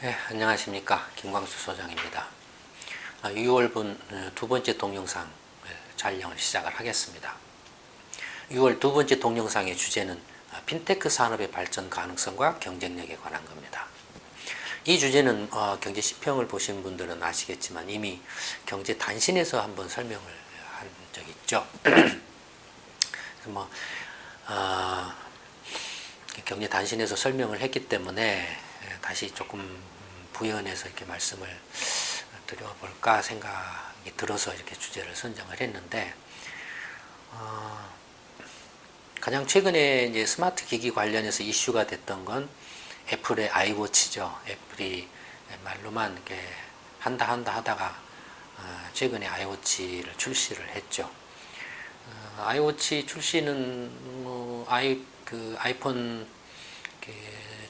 네, 안녕하십니까. 김광수 소장입니다. 6월분 두 번째 동영상 촬영을 시작을 하겠습니다. 6월 두 번째 동영상의 주제는 핀테크 산업의 발전 가능성과 경쟁력에 관한 겁니다. 이 주제는 경제 시평을 보신 분들은 아시겠지만 이미 경제 단신에서 한번 설명을 한 적이 있죠. 그래서 경제 단신에서 설명을 했기 때문에 다시 조금 부연해서 이렇게 말씀을 드려볼까 생각이 들어서 이렇게 주제를 선정을 했는데, 가장 최근에 이제 스마트 기기 관련해서 이슈가 됐던 건 애플의 아이워치죠. 애플이 말로만 이렇게 한다 하다가 최근에 아이워치를 출시를 했죠. 아이워치 출시는 아이폰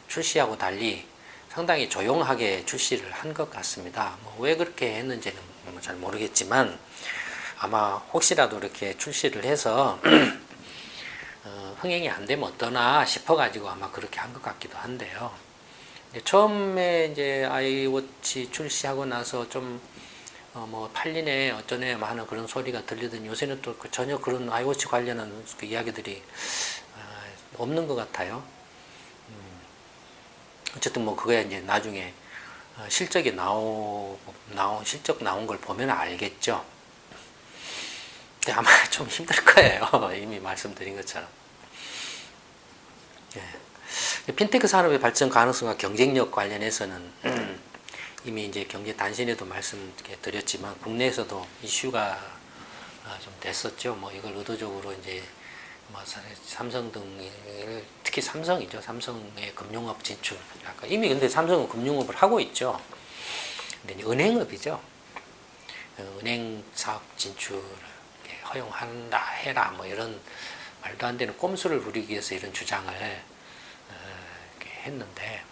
출시하고 달리 상당히 조용하게 출시를 한 것 같습니다. 왜 그렇게 했는지는 잘 모르겠지만 아마 혹시라도 이렇게 출시를 해서 흥행이 안 되면 어떠나 싶어가지고 아마 그렇게 한 것 같기도 한데요. 처음에 이제 아이워치 출시하고 나서 좀 팔리네 어쩌네 하는 그런 소리가 들리더니 요새는 또 전혀 그런 아이워치 관련한 그 이야기들이 없는 것 같아요. 어쨌든 그게 이제 나중에 실적이 실적 나온 걸 보면 알겠죠. 근데 아마 좀 힘들 거예요. 이미 말씀드린 것처럼. 핀테크 산업의 발전 가능성과 경쟁력 관련해서는 이미 이제 경제 단신에도 말씀드렸지만 국내에서도 이슈가 좀 됐었죠. 이걸 의도적으로 이제 삼성 등을 특히 삼성이죠. 삼성의 금융업 진출. 이미 근데 삼성은 금융업을 하고 있죠. 근데 은행업이죠. 은행 사업 진출을 허용한다 해라 이런 말도 안 되는 꼼수를 부리기 위해서 이런 주장을 했는데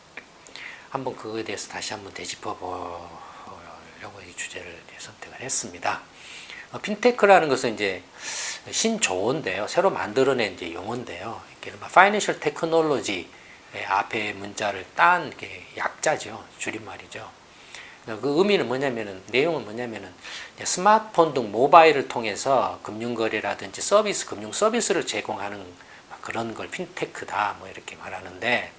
한번 그거에 대해서 다시 한번 되짚어 보려고 이 주제를 선택을 했습니다. 핀테크라는 것은 이제 신조어인데요. 새로 만들어낸 이제 용어인데요. 파이낸셜 테크놀로지 앞에 문자를 딴 약자죠. 줄임말이죠. 그 의미는 뭐냐면은, 내용은 뭐냐면은, 스마트폰 등 모바일을 통해서 금융거래라든지 금융 서비스를 제공하는 그런 걸 핀테크다. 이렇게 말하는데,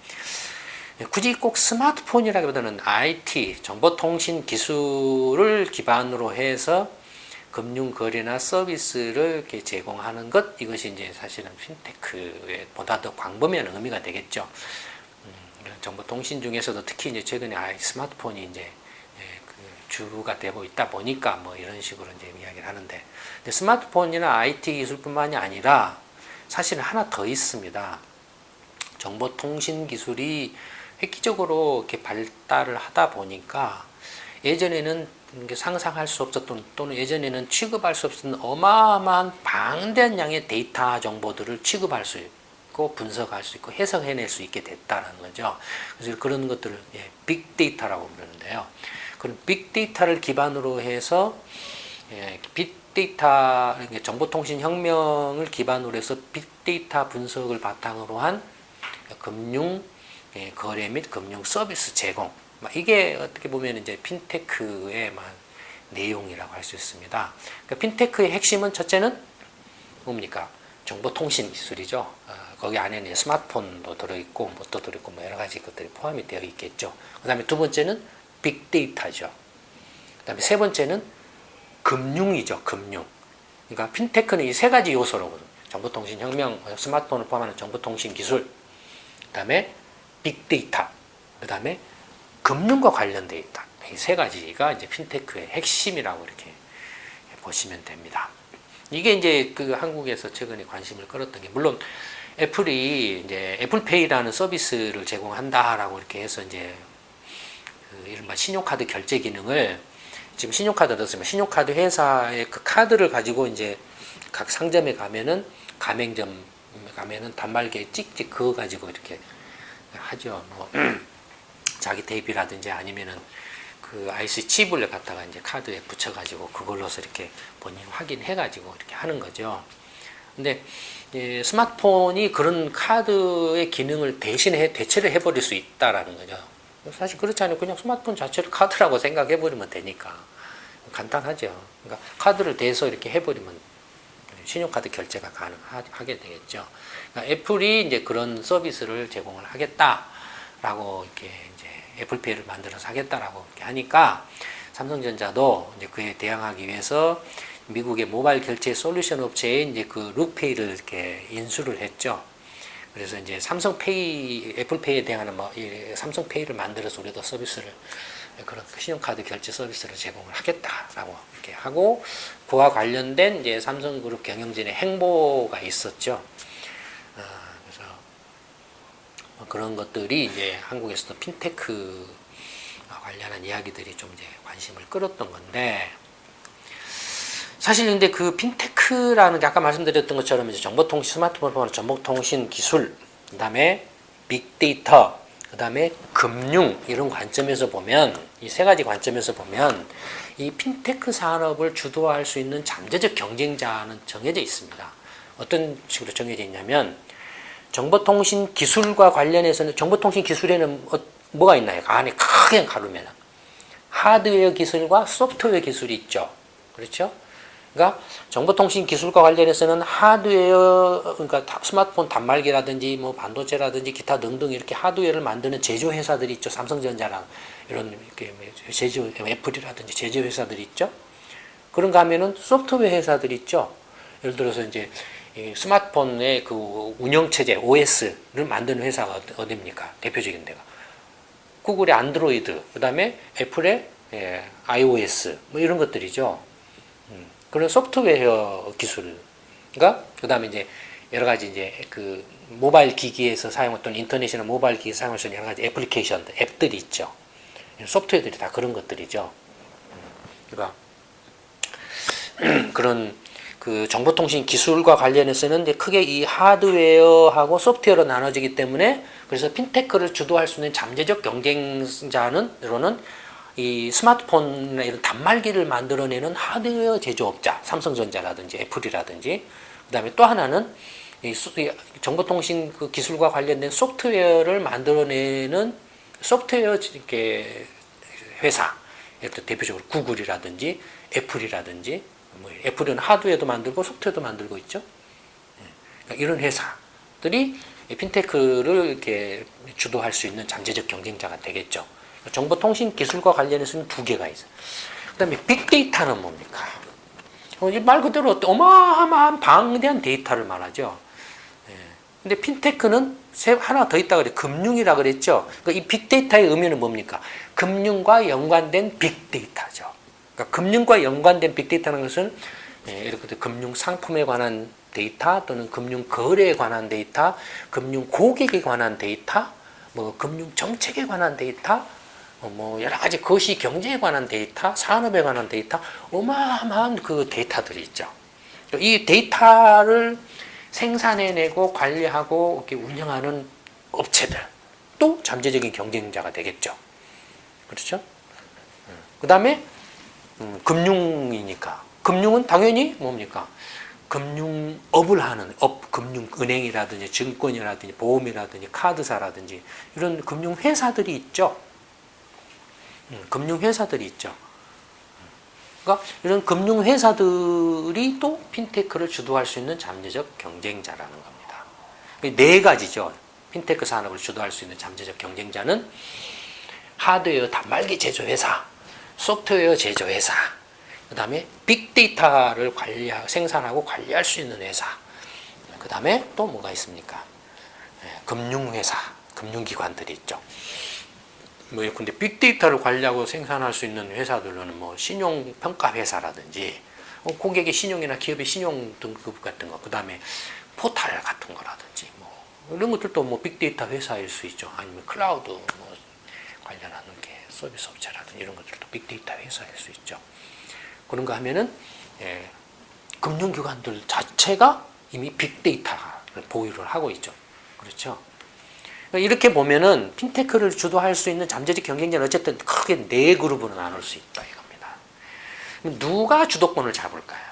굳이 꼭 스마트폰이라기보다는 IT, 정보통신 기술을 기반으로 해서 금융거래나 서비스를 이렇게 제공하는 것, 이것이 이제 사실은 핀테크에 보다 더 광범위한 의미가 되겠죠. 정보통신 중에서도 특히 이제 최근에 스마트폰이 이제 주가 되고 있다 보니까 이런 식으로 이제 이야기를 하는데, 근데 스마트폰이나 IT 기술뿐만이 아니라 사실은 하나 더 있습니다. 정보통신 기술이 획기적으로 이렇게 발달을 하다 보니까 예전에는 상상할 수 없었던 또는 예전에는 취급할 수 없었던 어마어마한 방대한 양의 데이터 정보들을 취급할 수 있고 분석할 수 있고 해석해낼 수 있게 됐다는 거죠. 그래서 그런 것들을 빅데이터라고 부르는데요. 그런 빅데이터를 기반으로 해서 빅데이터 정보통신혁명을 기반으로 해서 빅데이터 분석을 바탕으로 한 금융 거래 및 금융 서비스 제공, 이게 어떻게 보면 이제 핀테크의 내용이라고 할 수 있습니다. 그러니까 핀테크의 핵심은 첫째는 뭡니까? 정보통신 기술이죠. 거기 안에는 스마트폰도 들어있고, 또 들어있고, 여러 가지 것들이 포함이 되어 있겠죠. 그 다음에 두 번째는 빅데이터죠. 그 다음에 세 번째는 금융이죠. 금융. 그러니까 핀테크는 이 세 가지 요소로거든요. 정보통신 혁명, 스마트폰을 포함하는 정보통신 기술, 그 다음에 빅데이터, 그 다음에 금융과 관련되어 있다. 이 세 가지가 이제 핀테크의 핵심이라고 이렇게 보시면 됩니다. 이게 이제 한국에서 최근에 관심을 끌었던 게, 물론 애플이 이제 애플페이라는 서비스를 제공한다라고 이렇게 해서 이제 이른바 신용카드 결제 기능을, 지금 신용카드 넣었으면 신용카드 회사의 그 카드를 가지고 이제 각 상점에 가면은 가맹점에 가면은 단말기에 찍찍 그거 가지고 이렇게 하죠. 자기 대비라든지 아니면은 그 IC 칩을 갖다가 이제 카드에 붙여가지고 그걸로서 이렇게 본인 확인해가지고 이렇게 하는 거죠. 근데 스마트폰이 그런 카드의 기능을 대체를 해버릴 수 있다라는 거죠. 사실 그렇지 않아요. 그냥 스마트폰 자체를 카드라고 생각해 버리면 되니까 간단하죠. 그러니까 카드를 대서 이렇게 해버리면 신용카드 결제가 가능하게 되겠죠. 그러니까 애플이 이제 그런 서비스를 제공을 하겠다라고 이렇게 이제 애플페이를 만들어서 하겠다라고 이렇게 하니까 삼성전자도 이제 그에 대항하기 위해서 미국의 모바일 결제 솔루션 업체에 이제 그 룩페이를 이렇게 인수를 했죠. 그래서 이제 삼성페이, 애플페이에 대한 뭐 삼성페이를 만들어서 우리도 서비스를 그런 신용카드 결제 서비스를 제공을 하겠다라고 이렇게 하고 그와 관련된 이제 삼성그룹 경영진의 행보가 있었죠. 그래서 뭐 그런 것들이 이제 한국에서도 핀테크 관련한 이야기들이 좀 이제 관심을 끌었던 건데 사실 근데 그 핀테크라는 게 아까 말씀드렸던 것처럼 이제 정보통신 스마트폰을 포함한 정보통신 기술, 그다음에 빅데이터, 그다음에 금융 이런 관점에서 보면 이 세 가지 관점에서 보면 이 핀테크 산업을 주도할 수 있는 잠재적 경쟁자는 정해져 있습니다. 어떤 식으로 정해져 있냐면 정보통신 기술과 관련해서는 정보통신 기술에는 뭐가 있나요? 안에 크게 가르면 하드웨어 기술과 소프트웨어 기술이 있죠. 그렇죠? 그러니까 정보통신 기술과 관련해서는 하드웨어, 그러니까 스마트폰 단말기라든지 뭐 반도체라든지 기타 등등 이렇게 하드웨어를 만드는 제조 회사들이 있죠. 삼성전자랑 이런 이렇게 제조 애플이라든지 제조 회사들이 있죠. 그런가 하면은 소프트웨어 회사들이 있죠. 예를 들어서 이제 스마트폰의 그 운영체제 OS를 만드는 회사가 어디입니까? 대표적인 데가 구글의 안드로이드, 그다음에 애플의 iOS 뭐 이런 것들이죠. 그런 소프트웨어 기술과 그다음에 이제 여러 가지 이제 그 모바일 기기에서 사용했던 인터넷이나 모바일 기기 사용할 수 있는 여러 가지 애플리케이션, 앱들이 있죠. 소프트웨어들이 다 그런 것들이죠. 그러니까 그런 그 정보통신 기술과 관련해서는 이제 크게 이 하드웨어하고 소프트웨어로 나눠지기 때문에 그래서 핀테크를 주도할 수 있는 잠재적 경쟁자는으로는 이 스마트폰이나 이런 단말기를 만들어내는 하드웨어 제조업자, 삼성전자라든지 애플이라든지, 그 다음에 또 하나는 이 정보통신 그 기술과 관련된 소프트웨어를 만들어내는 소프트웨어 이렇게 회사, 대표적으로 구글이라든지 애플이라든지, 뭐 애플은 하드웨어도 만들고 소프트웨어도 만들고 있죠. 그러니까 이런 회사들이 핀테크를 이렇게 주도할 수 있는 잠재적 경쟁자가 되겠죠. 정보통신 기술과 관련해서는 두 개가 있어요. 그 다음에 빅데이터는 뭡니까? 말 그대로 어마어마한 방대한 데이터를 말하죠. 근데 핀테크는 하나 더 있다 그래. 금융이라 그랬죠. 그러니까 이 빅데이터의 의미는 뭡니까? 금융과 연관된 빅데이터죠. 그러니까 금융과 연관된 빅데이터는 것은 이렇게 금융 상품에 관한 데이터 또는 금융 거래에 관한 데이터, 금융 고객에 관한 데이터, 뭐 금융 정책에 관한 데이터, 뭐 여러 가지 거시 경제에 관한 데이터, 산업에 관한 데이터, 어마어마한 그 데이터들이 있죠. 이 데이터를 생산해내고 관리하고 이렇게 운영하는 업체들 또 잠재적인 경쟁자가 되겠죠. 그렇죠? 그 다음에 금융이니까 금융은 당연히 뭡니까? 금융업을 하는 금융은행이라든지 증권이라든지 보험이라든지 카드사라든지 이런 금융회사들이 있죠. 금융회사들이 있죠. 그러니까 이런 금융회사들이 또 핀테크를 주도할 수 있는 잠재적 경쟁자라는 겁니다. 네 가지죠. 핀테크 산업을 주도할 수 있는 잠재적 경쟁자는 하드웨어 단말기 제조회사, 소프트웨어 제조회사, 그 다음에 빅데이터를 생산하고 관리할 수 있는 회사, 그 다음에 또 뭐가 있습니까? 금융회사, 금융기관들이 있죠. 뭐 근데 빅데이터를 관리하고 생산할 수 있는 회사들로는 뭐 신용평가회사라든지 고객의 신용이나 기업의 신용 등급 같은 거, 그 다음에 포탈 같은 거라든지 뭐 이런 것들도 뭐 빅데이터 회사일 수 있죠. 아니면 클라우드 뭐 관련하는 게 서비스 업체라든지 이런 것들도 빅데이터 회사일 수 있죠. 그런가 하면은 금융기관들 자체가 이미 빅데이터를 보유를 하고 있죠. 그렇죠. 이렇게 보면은 핀테크를 주도할 수 있는 잠재적 경쟁자는 어쨌든 크게 네 그룹으로 나눌 수 있다 이겁니다. 누가 주도권을 잡을까요?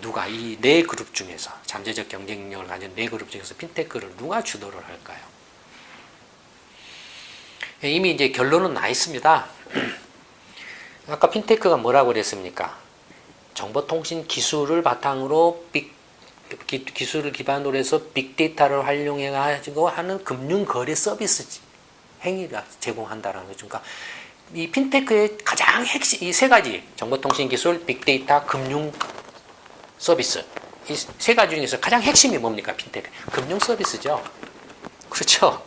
누가 이 네 그룹 중에서 잠재적 경쟁력을 가진 네 그룹 중에서 핀테크를 누가 주도를 할까요? 이미 이제 결론은 나 있습니다. 아까 핀테크가 뭐라고 그랬습니까? 정보통신 기술을 바탕으로 기술을 기반으로 해서 빅데이터를 활용해 가지고 하는 금융거래 서비스 행위를 제공한다라는 거죠. 그러니까 이 핀테크의 가장 핵심 이 세 가지 정보통신 기술, 빅데이터, 금융 서비스 이 세 가지 중에서 가장 핵심이 뭡니까? 핀테크 금융 서비스죠. 그렇죠.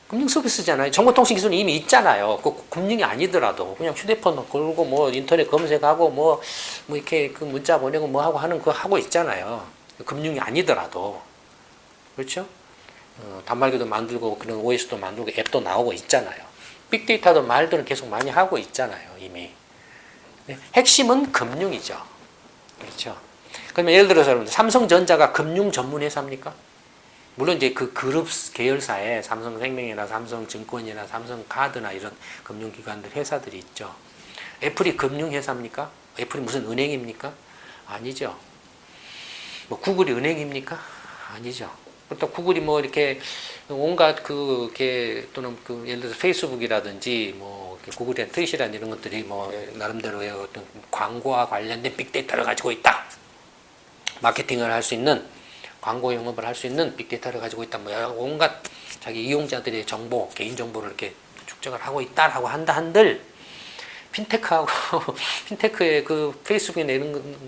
금융 서비스잖아요. 정보통신 기술은 이미 있잖아요. 그 금융이 아니더라도 그냥 휴대폰 걸고 뭐 인터넷 검색하고 뭐 이렇게 그 문자 보내고 뭐 하고 하는 거 하고 있잖아요. 금융이 아니더라도 그렇죠. 단말기도 만들고 그런 OS도 만들고 앱도 나오고 있잖아요. 빅데이터도 말들은 계속 많이 하고 있잖아요. 이미. 핵심은 금융이죠. 그렇죠. 그러면 예를 들어서 여러분들 삼성전자가 금융 전문 회사입니까? 물론 이제 그 그룹 계열사에 삼성생명이나 삼성증권이나 삼성카드나 이런 금융기관들 회사들이 있죠. 애플이 금융회사입니까? 애플이 무슨 은행입니까? 아니죠. 뭐 구글이 은행입니까? 아니죠. 또 구글이 뭐 이렇게 온갖 또는 예를 들어서 페이스북이라든지 뭐 구글의 트윗이라는 이런 것들이 뭐 나름대로의 어떤 광고와 관련된 빅데이터를 가지고 있다. 마케팅을 할 수 있는 광고 영업을 할 수 있는 빅데이터를 가지고 있다. 뭐 온갖 자기 이용자들의 정보, 개인 정보를 이렇게 축적을 하고 있다라고 한다 한들 핀테크하고 핀테크의 그 페이스북에 내는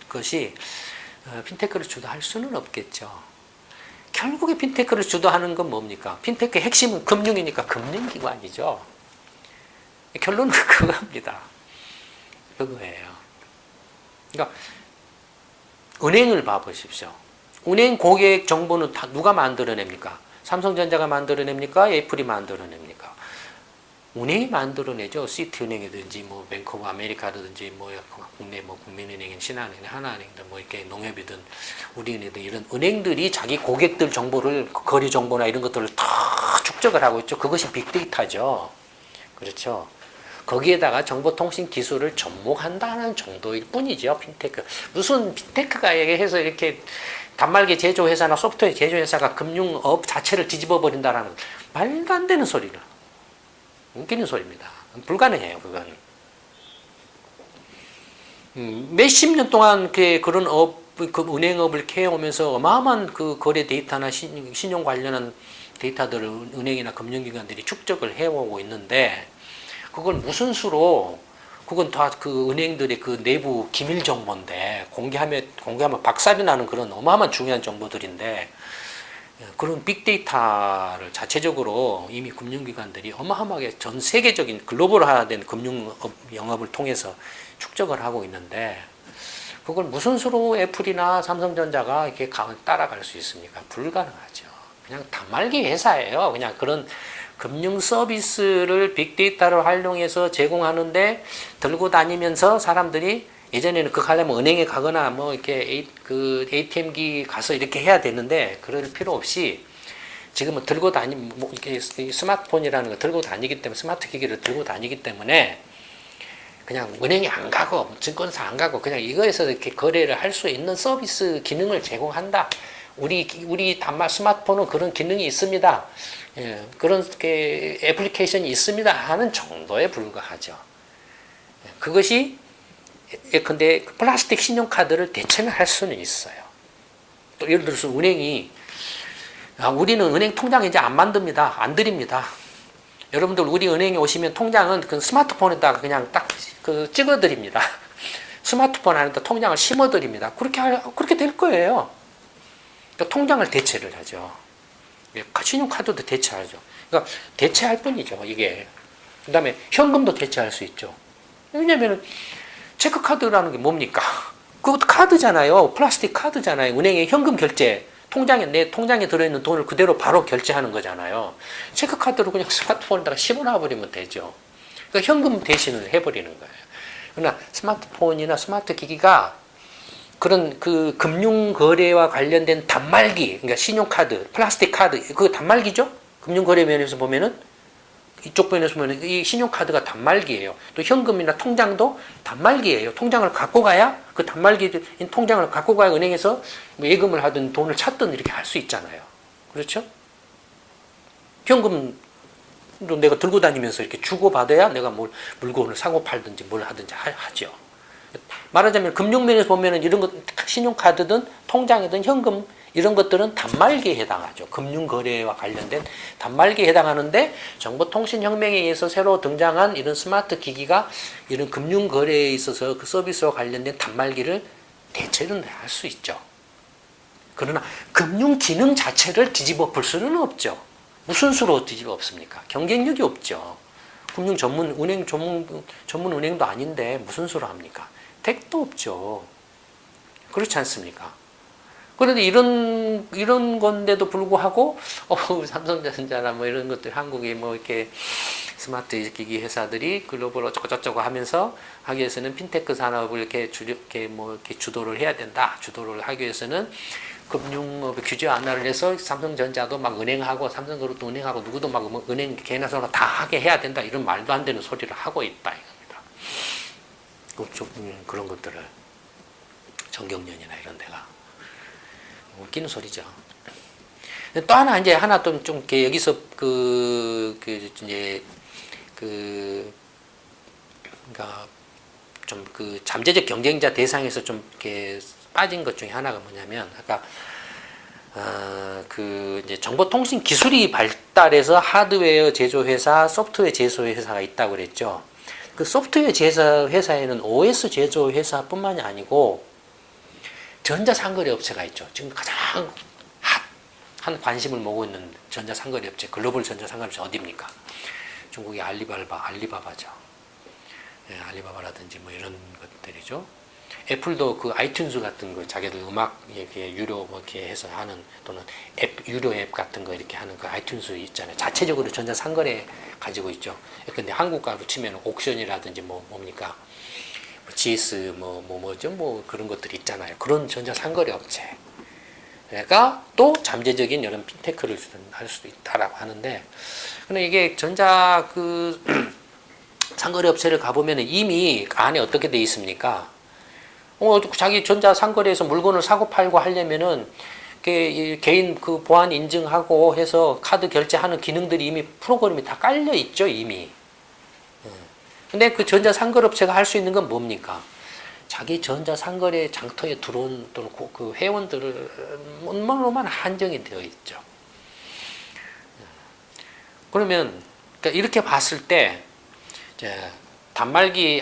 것이 핀테크를 주도할 수는 없겠죠. 결국에 핀테크를 주도하는 건 뭡니까? 핀테크의 핵심은 금융이니까 금융기관이죠. 결론은 그겁니다. 그거예요. 그러니까 은행을 봐보십시오. 은행 고객 정보는 다 누가 만들어냅니까? 삼성전자가 만들어냅니까? 애플이 만들어냅니까? 은행이 만들어내죠. 시티은행이든지 뭐 뱅크 오브 아메리카든지 뭐 국내 뭐 국민은행인 신한은행, 하나은행이든 뭐 이렇게 농협이든 우리은행이든 이런 은행들이 자기 고객들 정보를 거래 정보나 이런 것들을 다 축적을 하고 있죠. 그것이 빅데이터죠. 그렇죠. 거기에다가 정보통신 기술을 접목한다는 정도일 뿐이죠. 핀테크. 무슨 핀테크가 해서 이렇게 단말기 제조회사나 소프트웨어 제조회사가 금융업 자체를 뒤집어 버린다라는 말도 안 되는 소리를. 웃기는 소리입니다. 불가능해요, 그건. 몇십 년 동안 그런 그 은행업을 캐오면서 어마어마한 그 거래 데이터나 신용 관련한 데이터들을 은행이나 금융기관들이 축적을 해오고 있는데, 그걸 무슨 수로, 그건 다 그 은행들의 그 내부 기밀 정보인데, 공개하면 박살이 나는 그런 어마어마한 중요한 정보들인데, 그런 빅데이터를 자체적으로 이미 금융기관들이 어마어마하게 전 세계적인 글로벌화된 금융 영업을 통해서 축적을 하고 있는데, 그걸 무슨 수로 애플이나 삼성전자가 이렇게 따라갈 수 있습니까? 불가능하죠. 그냥 단말기 회사예요. 그냥 그런 금융 서비스를 빅데이터를 활용해서 제공하는데 들고 다니면서 사람들이 예전에는 그거 하려면 은행에 가거나 뭐 이렇게 ATM기 가서 이렇게 해야 되는데 그럴 필요 없이 지금은 들고 뭐 이렇게 스마트폰이라는 거 들고 다니기 때문에 스마트 기기를 들고 다니기 때문에 그냥 은행에 안 가고 증권사 안 가고 그냥 이거에서 이렇게 거래를 할 수 있는 서비스 기능을 제공한다. 우리 스마트폰은 그런 기능이 있습니다. 예, 그런 애플리케이션이 있습니다 하는 정도에 불과하죠. 그것이 근데 플라스틱 신용카드를 대체는 할 수는 있어요. 또 예를 들어서 은행이 우리는 은행 통장 이제 안 만듭니다. 안 드립니다. 여러분들 우리 은행에 오시면 통장은 그 스마트폰에다가 그냥 딱 찍어 드립니다. 스마트폰 안에다 통장을 심어 드립니다. 그렇게 될 거예요. 그러니까 통장을 대체를 하죠. 신용카드도 대체하죠. 그러니까 대체할 뿐이죠. 이게. 그다음에 현금도 대체할 수 있죠. 왜냐면은 체크카드라는 게 뭡니까? 그것도 카드잖아요. 플라스틱 카드잖아요. 은행에 현금 결제, 내 통장에 들어있는 돈을 그대로 바로 결제하는 거잖아요. 체크카드로 그냥 스마트폰에다가 심어놔버리면 되죠. 그러니까 현금 대신을 해버리는 거예요. 그러나 스마트폰이나 스마트 기기가 그런 그 금융거래와 관련된 단말기, 그러니까 신용카드, 플라스틱 카드, 그 단말기죠? 금융거래 면에서 보면은 이쪽 면에서 보면 이 신용카드가 단말기예요. 또 현금이나 통장도 단말기예요. 통장을 갖고 가야 그 단말기인 통장을 갖고 가야 은행에서 뭐 예금을 하든 돈을 찾든 이렇게 할 수 있잖아요. 그렇죠? 현금 내가 들고 다니면서 이렇게 주고받아야 내가 물건을 사고 팔든지 뭘 하든지 하죠. 말하자면 금융면에서 보면은 이런 것, 신용카드든 통장이든 현금 이런 것들은 단말기에 해당하죠. 금융거래와 관련된 단말기에 해당하는데 정보통신혁명에 의해서 새로 등장한 이런 스마트 기기가 이런 금융거래에 있어서 그 서비스와 관련된 단말기를 대체는 할 수 있죠. 그러나 금융 기능 자체를 뒤집어 볼 수는 없죠. 무슨 수로 뒤집어 엎습니까? 경쟁력이 없죠. 금융 전문 은행 전문 은행도 아닌데 무슨 수로 합니까? 택도 없죠. 그렇지 않습니까? 그런데 이런 건데도 불구하고 삼성전자나 뭐 이런 것들 한국의 뭐 이렇게 스마트 기기 회사들이 글로벌 어쩌고저쩌고 하면서 하기 위해서는 핀테크 산업을 이렇게 주도를 해야 된다. 주도를 하기 위해서는 금융 규제 완화를 해서 삼성전자도 막 은행하고 삼성그룹도 은행하고 누구도 막 은행 개나 서로 다 하게 해야 된다. 이런 말도 안 되는 소리를 하고 있다 이겁니다. 그런 것들을 정경련이나 이런 데가 웃기는 소리죠. 또 하나 좀 여기서 그러니까 좀 잠재적 경쟁자 대상에서 좀 이렇게 빠진 것 중에 하나가 뭐냐면 아까 이제 정보통신 기술이 발달해서 하드웨어 제조회사, 소프트웨어 제조회사가 있다고 그랬죠. 그 소프트웨어 제조회사에는 OS 제조회사뿐만이 아니고 전자상거래 업체가 있죠. 지금 가장 한 관심을 모으고 있는 전자상거래 업체, 글로벌 전자상거래 업체 어디입니까? 중국의 알리바바죠. 예, 알리바바라든지 뭐 이런 것들이죠. 애플도 그 아이튠즈 같은 거 자기들 음악 이렇게 유료 뭐 이렇게 해서 하는 또는 유료 앱 같은 거 이렇게 하는 그 아이튠즈 있잖아요. 자체적으로 전자상거래 가지고 있죠. 근데 한국가로 치면 옥션이라든지 뭡니까? GS 뭐 그런 것들이 있잖아요. 그런 전자상거래 업체가 또 잠재적인 이런 핀테크를 할 수도 있다라고 하는데, 근데 이게 전자 상거래 업체를 가보면 이미 안에 어떻게 돼 있습니까? 자기 전자상거래에서 물건을 사고 팔고 하려면은 개인 보안 인증하고 해서 카드 결제하는 기능들이 이미 프로그램이 다 깔려 있죠, 이미. 근데 그 전자상거래업체가 할 수 있는 건 뭡니까? 자기 전자상거래 장터에 들어온 또는 그 회원들만 한정이 되어 있죠. 그러면 그러니까 이렇게 봤을 때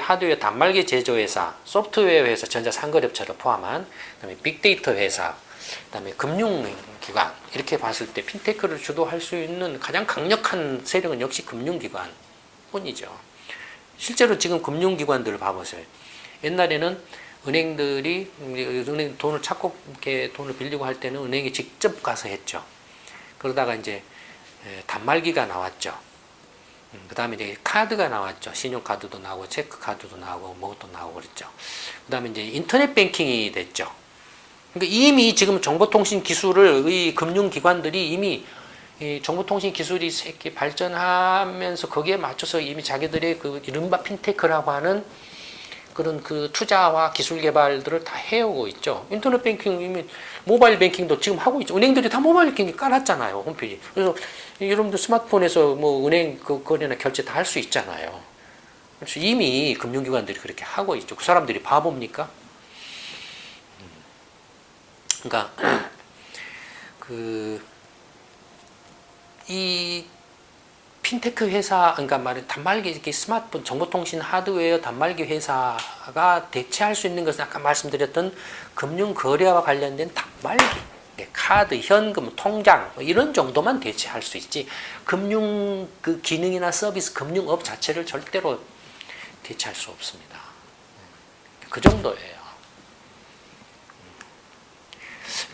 하드웨어 단말기 제조회사, 소프트웨어 회사, 전자상거래업체를 포함한 그다음에 빅데이터 회사, 그다음에 금융기관 이렇게 봤을 때 핀테크를 주도할 수 있는 가장 강력한 세력은 역시 금융기관뿐이죠. 실제로 지금 금융기관들을 봐보세요. 옛날에는 은행들이 은행 돈을 찾고 이렇게 돈을 빌리고 할 때는 은행에 직접 가서 했죠. 그러다가 이제 단말기가 나왔죠. 그 다음에 이제 카드가 나왔죠. 신용카드도 나오고 체크카드도 나오고 뭐도 나오고 그랬죠. 그 다음에 이제 인터넷 뱅킹이 됐죠. 그러니까 이미 지금 정보통신 기술을 이 금융기관들이 이미 이 정보통신 기술이 이렇게 발전하면서 거기에 맞춰서 이미 자기들의 그 이른바 핀테크라고 하는 그런 그 투자와 기술 개발들을 다 해오고 있죠. 인터넷 뱅킹, 이미 모바일 뱅킹도 지금 하고 있죠. 은행들이 다 모바일 뱅킹 깔았잖아요, 홈페이지. 그래서 여러분들 스마트폰에서 뭐 은행 거래나 결제 다 할 수 있잖아요. 그래서 이미 금융기관들이 그렇게 하고 있죠. 그 사람들이 바보입니까? 그러니까 이 핀테크 회사, 그러니까 단말기 이렇게 스마트폰 정보통신 하드웨어 단말기 회사가 대체할 수 있는 것은 아까 말씀드렸던 금융 거래와 관련된 단말기, 카드, 현금, 통장 이런 정도만 대체할 수 있지 금융 그 기능이나 서비스, 금융업 자체를 절대로 대체할 수 없습니다. 그 정도예요.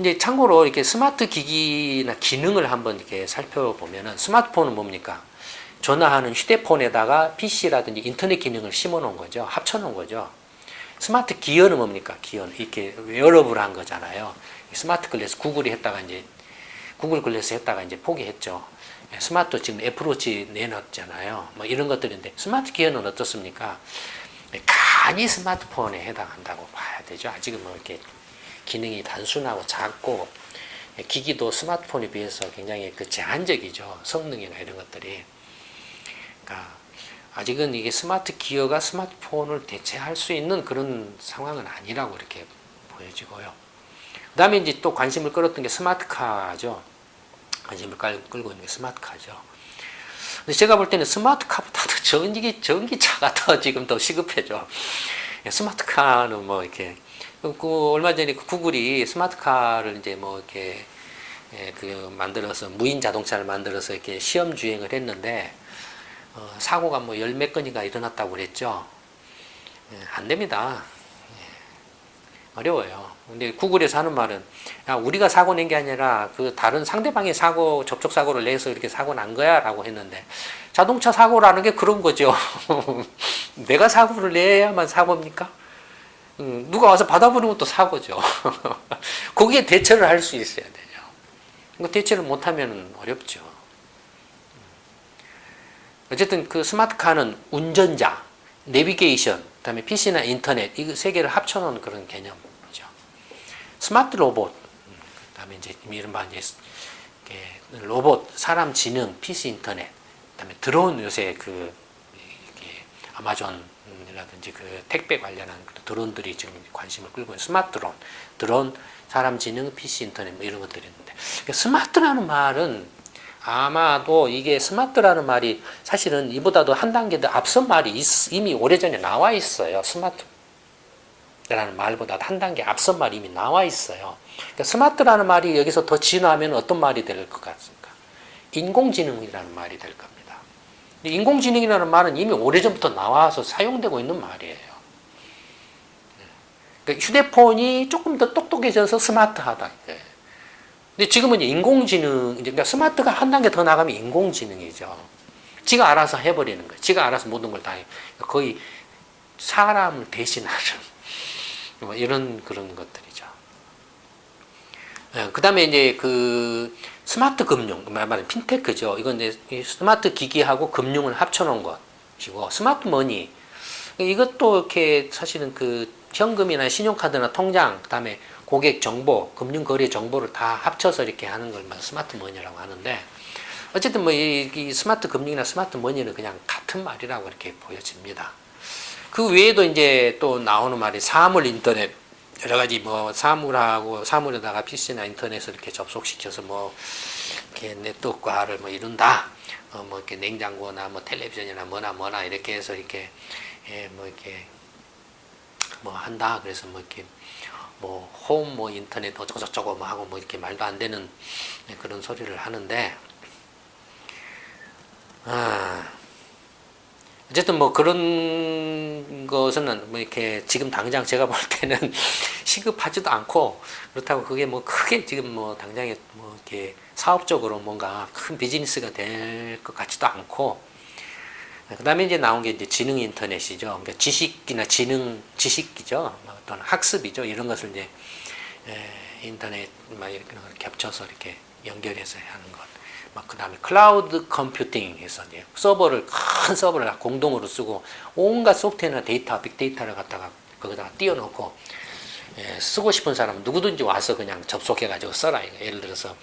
이제 참고로 이렇게 스마트 기기나 기능을 한번 이렇게 살펴보면은 스마트폰은 뭡니까? 전화하는 휴대폰에다가 PC라든지 인터넷 기능을 심어 놓은 거죠. 합쳐 놓은 거죠. 스마트 기어는 뭡니까? 기어는 이렇게 웨어러블한 거잖아요. 스마트 글래스 구글 글래스 했다가 이제 포기했죠. 스마트 지금 애플워치 내놨잖아요. 뭐 이런 것들인데 스마트 기어는 어떻습니까? 간이 스마트폰에 해당한다고 봐야 되죠. 아직은 뭐 이렇게 기능이 단순하고 작고 기기도 스마트폰에 비해서 굉장히 제한적이죠. 성능이나 이런 것들이. 그러니까 아직은 이게 스마트 기어가 스마트폰을 대체할 수 있는 그런 상황은 아니라고 이렇게 보여지고요. 그 다음에 이제 또 관심을 끌었던 게 스마트카죠. 관심을 끌고 있는 게 스마트카죠. 근데 제가 볼 때는 스마트카보다도 전기차가 더 지금 더 시급해져. 스마트카는 뭐 이렇게 얼마 전에 구글이 스마트카를 이제 뭐 이렇게 만들어서 무인 자동차를 만들어서 이렇게 시험 주행을 했는데 사고가 뭐 열 몇 건이가 일어났다고 그랬죠. 안 됩니다. 어려워요. 근데 구글에서 하는 말은 야, 우리가 사고 낸 게 아니라 그 다른 상대방이 접촉 사고를 내서 이렇게 사고 난 거야라고 했는데 자동차 사고라는 게 그런 거죠. 내가 사고를 내야만 사고입니까? 누가 와서 받아보는 것도 사고죠. 거기에 대처를 할 수 있어야 돼요. 대처를 못하면 어렵죠. 어쨌든 그 스마트카는 운전자, 내비게이션, 그다음에 PC나 인터넷 이 세 개를 합쳐놓은 그런 개념이죠. 스마트 로봇, 그다음에 이제 이른바 이제 로봇, 사람 지능, PC 인터넷, 그다음에 드론 요새 아마존이라든지 그 택배 관련한 드론들이 지금 관심을 끌고 있는 스마트 드론, 사람 지능, PC 인터넷 뭐 이런 것들이 있는데 스마트라는 말은 아마도 이게 스마트라는 말이 사실은 이보다도 한 단계 더 앞선 말이 이미 오래전에 나와 있어요. 스마트라는 말보다 한 단계 앞선 말이 이미 나와 있어요. 그러니까 스마트라는 말이 여기서 더 진화하면 어떤 말이 될 것 같습니까? 인공지능이라는 말이 될 겁니다. 인공지능이라는 말은 이미 오래전부터 나와서 사용되고 있는 말이에요. 그러니까 휴대폰이 조금 더 똑똑해져서 스마트하다. 근데 지금은 인공지능, 그러니까 스마트가 한 단계 더 나가면 인공지능이죠. 지가 알아서 해버리는 거예요. 지가 알아서 모든 걸 다 해요. 거의 사람을 대신하는 뭐 이런 그런 것들이죠. 그 다음에 이제 그 스마트 금융, 말하면 핀테크죠. 이건 이제 스마트 기기하고 금융을 합쳐놓은 것이고, 스마트 머니. 이것도 이렇게 사실은 그 현금이나 신용카드나 통장, 그 다음에 고객 정보, 금융 거래 정보를 다 합쳐서 이렇게 하는 걸 스마트 머니라고 하는데, 어쨌든 뭐 이 스마트 금융이나 스마트 머니는 그냥 같은 말이라고 이렇게 보여집니다. 그 외에도 이제 또 나오는 말이 사물 인터넷, 여러 가지 뭐 사물에다가 PC나 인터넷을 이렇게 접속시켜서 뭐 이렇게 네트워크화를 뭐 이룬다. 뭐 이렇게 냉장고나 뭐 텔레비전이나 뭐나 이렇게 해서 이렇게 뭐 이렇게 뭐 한다. 그래서 뭐 이렇게 뭐 홈 뭐 인터넷 어쩌고저쩌고 뭐 하고 뭐 이렇게 말도 안 되는 그런 소리를 하는데, 어쨌든 뭐 그런 것은 뭐 이렇게 지금 당장 제가 볼 때는 시급하지도 않고, 그렇다고 그게 뭐 크게 지금 뭐 당장에 뭐 이렇게 사업적으로 뭔가 큰 비즈니스가 될 것 같지도 않고, 그 다음에 이제 나온 게 이제 지능 인터넷이죠. 그러니까 지식이나 지식이죠. 어떤 학습이죠. 이런 것을 이제 인터넷 막 이렇게 겹쳐서 이렇게 연결해서 하는 것. 그 다음에 클라우드 컴퓨팅해서 이제 큰 서버를 공동으로 쓰고 온갖 소프트웨어나 데이터, 빅데이터를 갖다가 거기다가 띄워놓고 쓰고 싶은 사람 누구든지 와서 그냥 접속해가지고 써라. 예를 들어서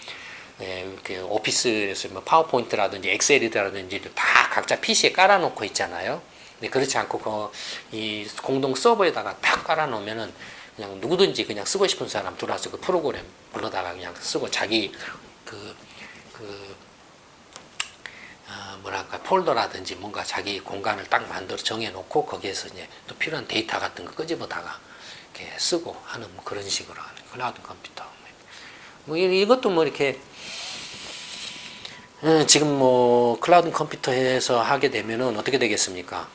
이렇게 오피스에서 뭐 파워포인트라든지 엑셀이라든지 다 각자 PC에 깔아놓고 있잖아요. 근데 그렇지 않고 이 공동 서버에다가 딱 깔아놓으면은 그냥 누구든지 그냥 쓰고 싶은 사람 들어와서 그 프로그램 불러다가 그냥 쓰고 자기 뭐랄까 폴더라든지 뭔가 자기 공간을 딱 만들어 정해놓고 거기에서 이제 또 필요한 데이터 같은 거 끄집어다가 이렇게 쓰고 하는 뭐 그런 식으로 하는 클라우드 컴퓨터. 뭐 이것도 뭐 이렇게 지금 뭐 클라우드 컴퓨터에서 하게 되면은 어떻게 되겠습니까?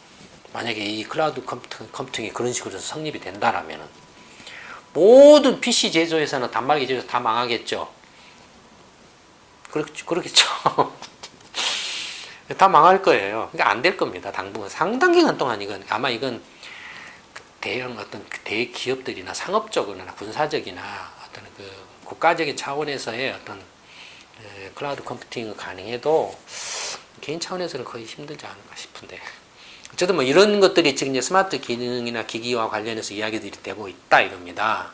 만약에 이 클라우드 컴퓨팅이 그런 식으로 성립이 된다라면은 모든 PC 제조회사나 단말기 제조회사 다 망하겠죠. 그렇겠죠. 다 망할 거예요. 그러니까 안 될 겁니다. 당분간 상당 기간 동안 이건 대형 어떤 대기업들이나 상업적이나 군사적이나 어떤 그 국가적인 차원에서의 어떤 클라우드 컴퓨팅이 가능해도 개인 차원에서는 거의 힘들지 않을까 싶은데, 어쨌든 뭐 이런 것들이 지금 이제 스마트 기능이나 기기와 관련해서 이야기들이 되고 있다 이럽니다.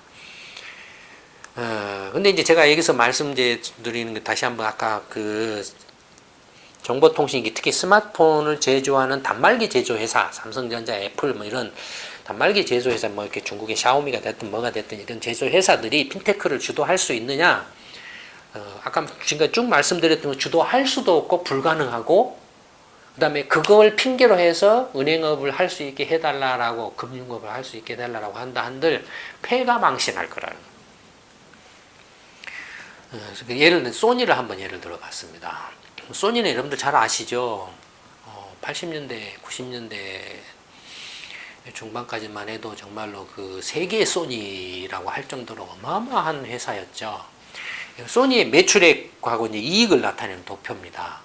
근데 이제 제가 여기서 말씀드리는 게 다시 한번 아까 정보통신기 특히 스마트폰을 제조하는 단말기 제조회사 삼성전자, 애플 뭐 이런 단말기 제조회사 뭐 이렇게 중국의 샤오미가 됐든 뭐가 됐든 이런 제조회사들이 핀테크를 주도할 수 있느냐? 아까 지금까지 쭉 말씀드렸던 거 주도할 수도 없고 불가능하고 그다음에 그걸 핑계로 해서 은행업을 할 수 있게 해달라라고 금융업을 할 수 있게 해달라고 한다 한들 폐가 망신할 거라는. 예를 들어 소니를 한번 예를 들어봤습니다. 소니는 여러분들 잘 아시죠? 80년대, 90년대 중반까지만 해도 정말로 그 세계 소니라고 할 정도로 어마어마한 회사였죠. 소니의 매출액하고 이제 이익을 나타내는 도표입니다.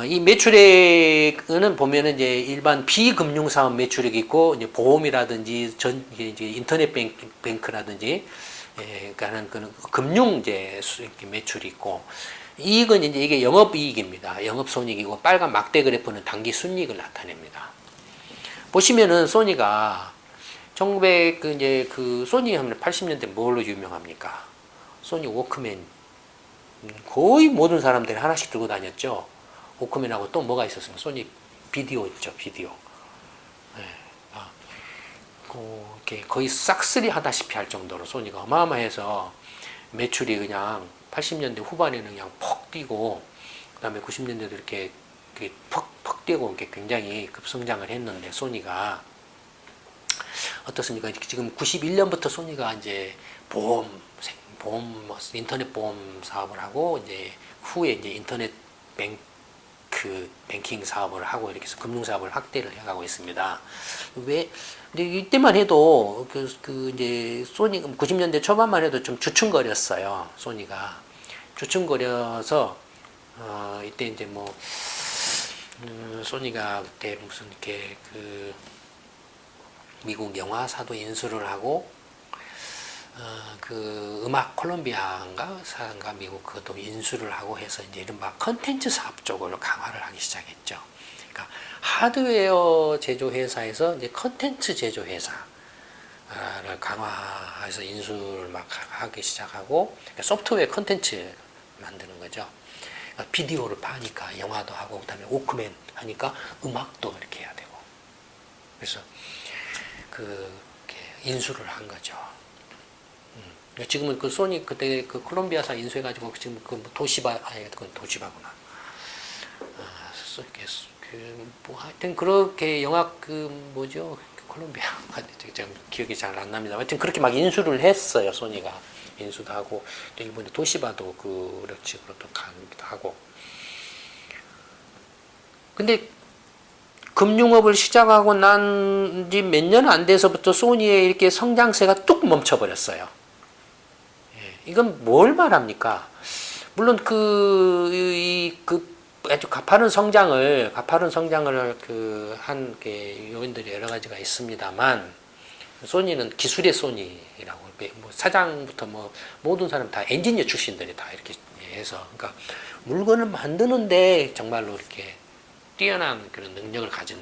이 매출액은 보면은 이제 일반 비금융 사업 매출액이 있고 이제 보험이라든지 이제 인터넷 뱅크라든지 그러니까는 그 금융 이제 매출이 있고 이익은 이제 이게 영업이익입니다. 영업손익이고 빨간 막대 그래프는 단기 순이익을 나타냅니다. 보시면은 소니가 1900 이제 그 소니 하면 80년대 뭘로 유명합니까? 소니 워크맨 거의 모든 사람들이 하나씩 들고 다녔죠. 워크맨하고 또 뭐가 있었습니까? 소니 비디오 있죠, 비디오. 네. 이렇게 거의 싹쓸이 하다시피 할 정도로 소니가 어마어마해서 매출이 그냥 80년대 후반에는 그냥 퍽 뛰고 그다음에 90년대도 이렇게 퍽 뛰고 이렇게 굉장히 급성장을 했는데 소니가 어떻습니까? 지금 91년부터 소니가 이제 보험 인터넷 보험 사업을 하고 이제 후에 이제 인터넷 뱅킹 사업을 하고 이렇게 해서 금융 사업을 확대를 해가고 있습니다. 왜? 근데 이때만 해도 이제 소니 90년대 초반만 해도 좀 주춤거렸어요. 소니가 주춤거려서 이때 이제 뭐 소니가 그때 무슨 이렇게 그 미국 영화사도 인수를 하고 그 음악 콜롬비아인가 사인가 미국 그것도 인수를 하고 해서 이제 이른바 컨텐츠 사업 쪽으로 강화를 하기 시작했죠. 그러니까 하드웨어 제조 회사에서 이제 컨텐츠 제조 회사를 강화해서 인수를 막 하기 시작하고 그러니까 소프트웨어 컨텐츠 만드는 거죠. 그러니까 비디오를 파니까 영화도 하고 그다음에 워크맨 하니까 음악도 이렇게 해야 되고 그래서 그 인수를 한 거죠. 지금은 그 소니 그때 그 콜롬비아사 인수해가지고 지금 그 도시바 그건 도시바구나. 뭐 하여튼 그렇게 영화 그 뭐죠 콜롬비아 제가 기억이 잘 안 납니다. 하여튼 그렇게 막 인수를 했어요. 소니가 인수도 하고 또 일본의 도시바도 그런 식으로 또 가기도 하고. 근데 금융업을 시작하고 난 지 몇 년 안 돼서부터 소니의 이렇게 성장세가 뚝 멈춰버렸어요. 이건 뭘 말합니까? 물론 아주 가파른 성장을 한 요인들이 여러 가지가 있습니다만 소니는 기술의 소니라고 뭐 사장부터 뭐 모든 사람 다 엔지니어 출신들이 다 이렇게 해서 그러니까 물건을 만드는데 정말로 이렇게 뛰어난 그런 능력을 가진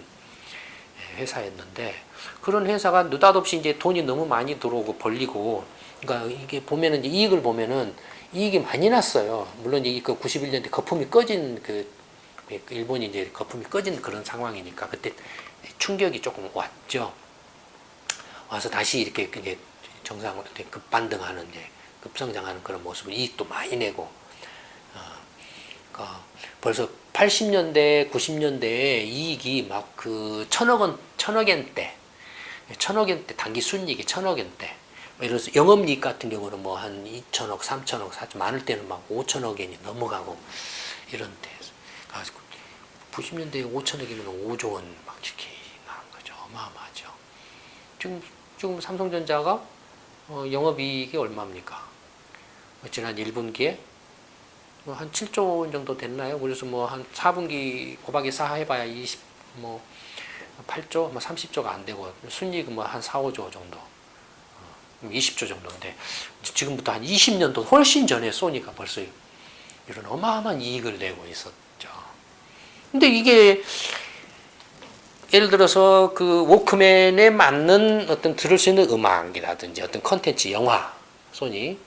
회사였는데 그런 회사가 느닷없이 이제 돈이 너무 많이 들어오고 벌리고 그러니까 이게 보면은 이제 이익을 보면은 이익이 많이 났어요. 물론 이 91년대 거품이 꺼진 일본이 이제 거품이 꺼진 그런 상황이니까 그때 충격이 조금 왔죠. 와서 다시 이렇게 이제 정상으로 급반등하는 이제 급성장하는 그런 모습을 이익도 많이 내고 그러니까 벌써 80년대, 90년대에 이익이 막 그 천억엔대 단기 순이익이 천억엔대. 예를 들어서 영업이익 같은 경우는 뭐 한 2천억, 3천억, 4천 많을 때는 막 5천억 엔이 넘어가고 이런 데. 가지고 90년대에 5천억이면 5조 원 막 이렇게 나온 거죠. 어마어마하죠. 지금 삼성전자가 영업이익이 얼마입니까? 지난 1분기에 한 7조 원 정도 됐나요? 그래서 뭐 한 4분기 곱하기 4 해봐야 8조, 뭐 30조가 안 되고 순이익은 뭐 한 4, 5조 정도. 20조 정도인데 지금부터 한 20년도 훨씬 전에 소니가 벌써 이런 어마어마한 이익을 내고 있었죠. 근데 이게 예를 들어서 그 워크맨에 맞는 어떤 들을 수 있는 음악이라든지 어떤 컨텐츠, 영화, 소니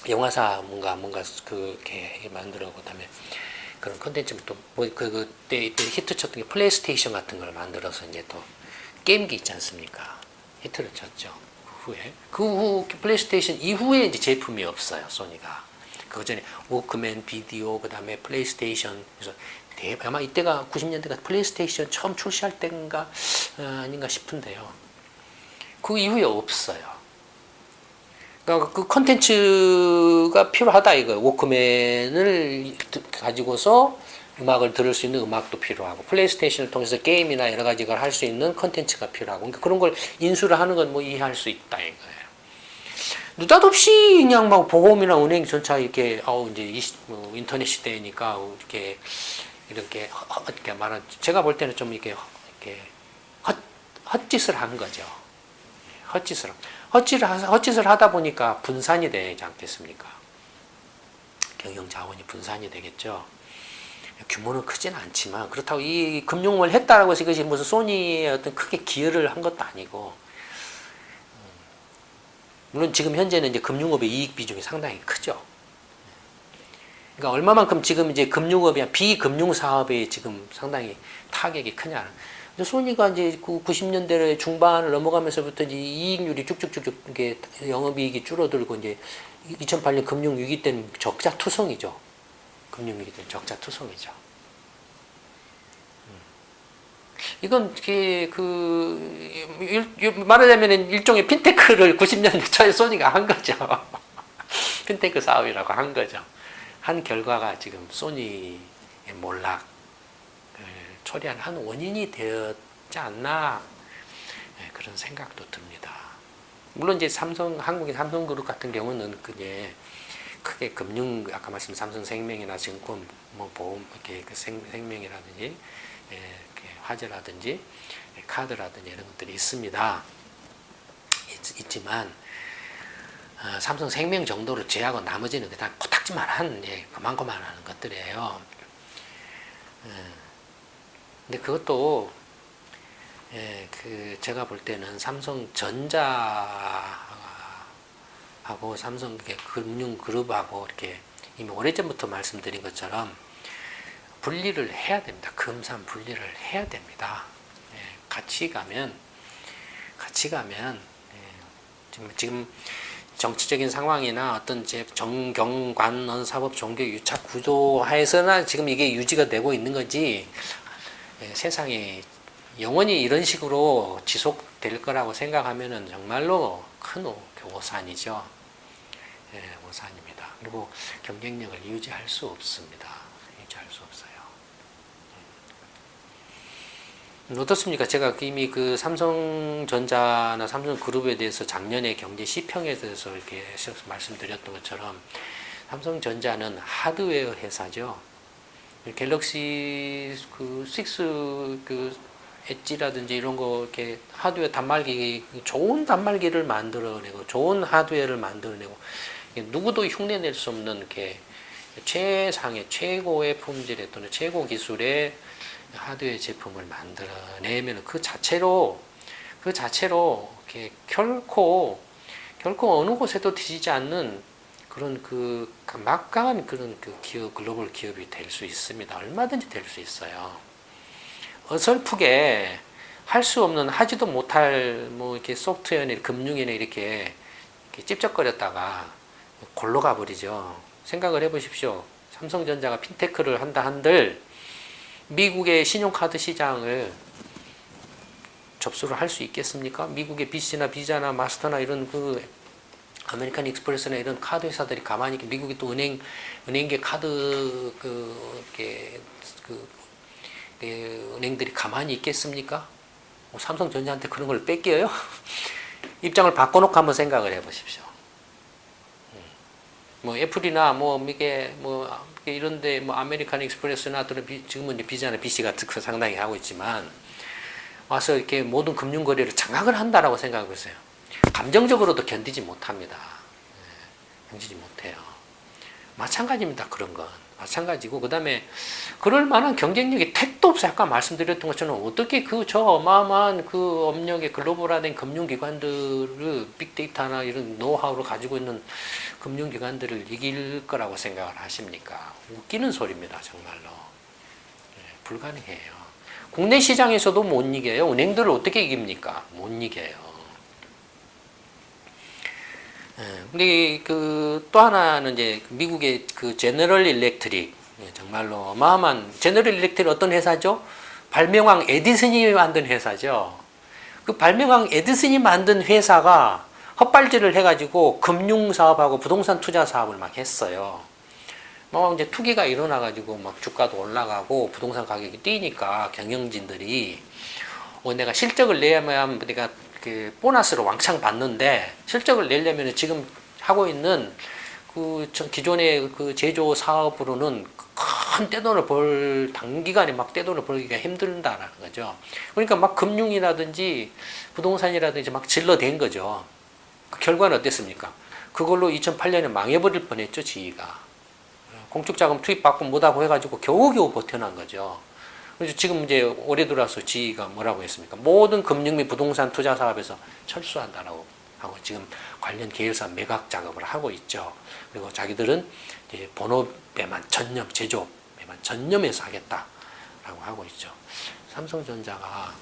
영화사 뭔가 그렇게 만들어 그다음에 그런 컨텐츠 또뭐 그때 히트쳤던 게 플레이스테이션 같은 걸 만들어서 이제 또 게임기 있지 않습니까? 히트를 쳤죠. 그 후 플레이스테이션 이후에 이제 제품이 없어요, 소니가. 그 전에 워크맨, 비디오, 그 다음에 플레이스테이션. 그래서 아마 이때가 90년대가 플레이스테이션 처음 출시할 때인가 아닌가 싶은데요. 그 이후에 없어요. 그러니까 그 컨텐츠가 필요하다 이거. 워크맨을 가지고서 음악을 들을 수 있는 음악도 필요하고, 플레이스테이션을 통해서 게임이나 여러 가지 걸 할 수 있는 컨텐츠가 필요하고, 그러니까 그런 걸 인수를 하는 건 뭐 이해할 수 있다 이거예요. 느닷없이 그냥 막 보험이나 은행 전차 이렇게 이제 인터넷 시대니까 이렇게 말한, 제가 볼 때는 좀 이렇게 헛짓을 한 거죠. 헛짓을 하다 보니까 분산이 되지 않겠습니까? 경영 자원이 분산이 되겠죠. 규모는 크지는 않지만, 그렇다고 이 금융을 했다라고 해서 이것이 무슨 소니의 어떤 크게 기여를 한 것도 아니고, 물론 지금 현재는 이제 금융업의 이익 비중이 상당히 크죠. 그러니까 얼마만큼 지금 이제 금융업이나 비금융 사업에 지금 상당히 타격이 크냐. 소니가 이제 90년대 중반을 넘어가면서부터 이제 이익률이 쭉쭉쭉쭉 이게 영업이익이 줄어들고, 이제 2008년 금융 위기 때는 적자 투성이죠. 금융위기 때는 적자 투성이죠. 이건 말하자면 일종의 핀테크를 90년대 초에 소니가 한 거죠. 핀테크 사업이라고 한 거죠. 한 결과가 지금 소니의 몰락을 초래한 한 원인이 되었지 않나, 그런 생각도 듭니다. 물론 이제 한국의 삼성그룹 같은 경우는 그게 크게 금융, 아까 말씀 삼성생명이나 증권, 뭐 보험, 이렇게 생명이라든지, 화재라든지, 카드라든지 이런 것들이 있습니다. 있지만, 삼성생명 정도를 제하고 나머지는 그냥 코딱지만한, 그만한 것들이에요. 근데 그것도, 제가 볼 때는 삼성전자하고 삼성 금융그룹하고 이렇게 이미 오래전부터 말씀드린 것처럼 분리를 해야 됩니다. 금산 분리를 해야 됩니다. 같이 가면 지금 정치적인 상황이나 어떤 정경관 사법 종교 유착 구조 하에서나 지금 이게 유지가 되고 있는 거지, 세상에 영원히 이런 식으로 지속될 거라고 생각하면은 정말로 큰 오산이죠. 오산입니다. 그리고 경쟁력을 유지할 수 없습니다. 유지할 수 없어요. 어떻습니까? 제가 이미 그 삼성전자나 삼성그룹에 대해서 작년에 경제 시평에 대해서 이렇게 말씀드렸던 것처럼, 삼성전자는 하드웨어 회사죠. 갤럭시 6 엣지라든지 이런 거 이렇게 하드웨어 단말기, 좋은 단말기를 만들어내고 좋은 하드웨어를 만들어내고, 누구도 흉내낼 수 없는 이렇게 최상의 최고의 품질의 또는 최고 기술의 하드웨어 제품을 만들어내면 그 자체로 이렇게 결코 어느 곳에도 뒤지지 않는 그런 막강한 그런 글로벌 기업이 될 수 있습니다. 얼마든지 될 수 있어요. 어설프게 할 수 없는, 하지도 못할 이렇게 소프트웨어나 금융이나 이렇게 찝쩍거렸다가 골로 가버리죠. 생각을 해보십시오. 삼성전자가 핀테크를 한다 한들 미국의 신용카드 시장을 접수를 할 수 있겠습니까? 미국의 BC나 비자나 마스터나 이런 아메리칸 익스프레스나 이런 카드 회사들이 가만히, 미국의 또 은행계 카드 은행들이 가만히 있겠습니까? 삼성전자한테 그런 걸 뺏겨요? 입장을 바꿔놓고 한번 생각을 해보십시오. 애플이나 이게 이런데 아메리칸 익스프레스나 또는 지금은 비자나 BC 같은 거 상당히 하고 있지만, 와서 이렇게 모든 금융 거래를 장악을 한다라고 생각하고 있어요. 감정적으로도 견디지 못합니다. 견디지 못해요. 마찬가지입니다. 그런 건. 마찬가지고, 그 다음에 그럴 만한 경쟁력이 택도 없어요. 아까 말씀드렸던 것처럼 어떻게 저 어마어마한 그 업력의 글로벌화된 금융기관들을 빅데이터나 이런 노하우를 가지고 있는 금융기관들을 이길 거라고 생각을 하십니까? 웃기는 소리입니다, 정말로. 불가능해요. 국내 시장에서도 못 이겨요. 은행들을 어떻게 이깁니까? 못 이겨요. 근데 그 또 하나는 이제 미국의 그 제너럴 일렉트릭, 정말로 어마어마한 제너럴 일렉트릭 어떤 회사죠? 발명왕 에디슨이 만든 회사죠. 그 발명왕 에디슨이 만든 회사가 헛발질을 해가지고 금융 사업하고 부동산 투자 사업을 막 했어요. 막 이제 투기가 일어나가지고 막 주가도 올라가고 부동산 가격이 뛰니까 경영진들이 내가 실적을 내야만 내가 그 보너스를 왕창 받는데 실적을 내려면 지금 하고 있는 그 기존의 그 제조 사업으로는 큰 떼돈을 단기간에 막 떼돈을 벌기가 힘들다라는 거죠. 그러니까 막 금융이라든지 부동산이라든지 막 질러댄 거죠. 그 결과는 어땠습니까? 그걸로 2008년에 망해버릴 뻔했죠, 지위가. 공적자금 투입받고 못하고 해가지고 겨우겨우 버텨난 거죠. 그래서 지금 이제 올해 들어와서 지위가 뭐라고 했습니까? 모든 금융 및 부동산 투자 사업에서 철수한다라고 하고 지금 관련 계열사 매각 작업을 하고 있죠. 그리고 자기들은 이제 본업에만 전념, 제조업에만 전념해서 하겠다라고 하고 있죠. 삼성전자가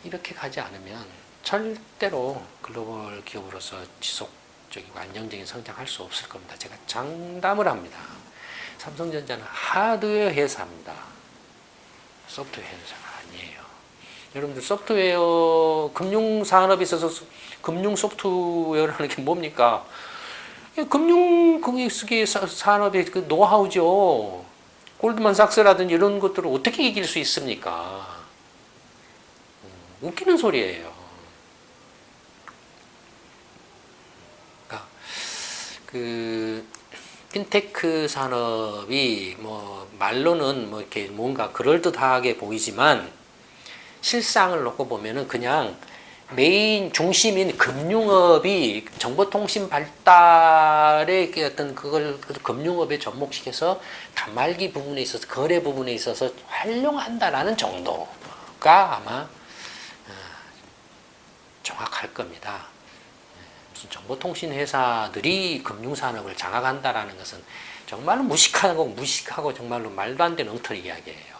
이렇게 가지 않으면 절대로 글로벌 기업으로서 지속적이고 안정적인 성장할 수 없을 겁니다. 제가 장담을 합니다. 삼성전자는 하드웨어 회사입니다. 소프트웨어 회사가 아니에요. 여러분들 소프트웨어 금융산업에 있어서 금융 소프트웨어라는 게 뭡니까? 금융 산업의 그 노하우죠. 골드만삭스라든지 이런 것들을 어떻게 이길 수 있습니까? 웃기는 소리예요. 그러니까 그 핀테크 산업이 뭐 말로는 뭐 이렇게 뭔가 그럴듯하게 보이지만 실상을 놓고 보면은 그냥 메인 중심인 금융업이 정보통신 발달의 어떤 그걸 금융업에 접목시켜서 단말기 부분에 있어서 거래 부분에 있어서 활용한다라는 정도가 아마 정확할 겁니다. 무슨 정보통신 회사들이 금융산업을 장악한다라는 것은 정말로 무식하고 정말로 말도 안 되는 엉터리 이야기예요.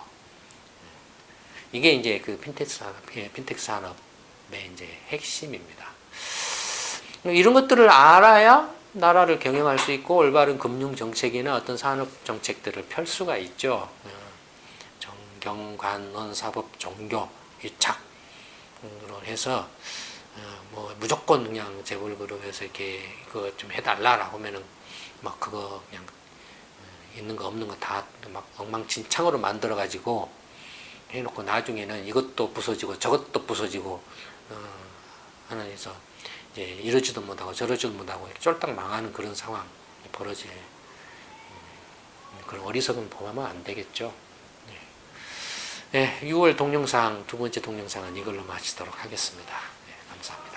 이게 이제 그 핀테크 산업의 이제 핵심입니다. 이런 것들을 알아야 나라를 경영할 수 있고 올바른 금융 정책이나 어떤 산업 정책들을 펼 수가 있죠. 정경관원 사법 종교 위착으로 해서 뭐 무조건 그냥 재벌그룹 해서 이렇게 그거 좀 해달라라고 하면은 막 그거 그냥 있는 거 없는 거 다 막 엉망진창으로 만들어 가지고 해놓고 나중에는 이것도 부서지고 저것도 부서지고 하나에서 이제 이러지도 못하고 저러지도 못하고 쫄딱 망하는 그런 상황이 벌어질 그런 어리석은 범하면 안 되겠죠. 네, 6월 동영상 두 번째 동영상은 이걸로 마치도록 하겠습니다. 네, 감사합니다.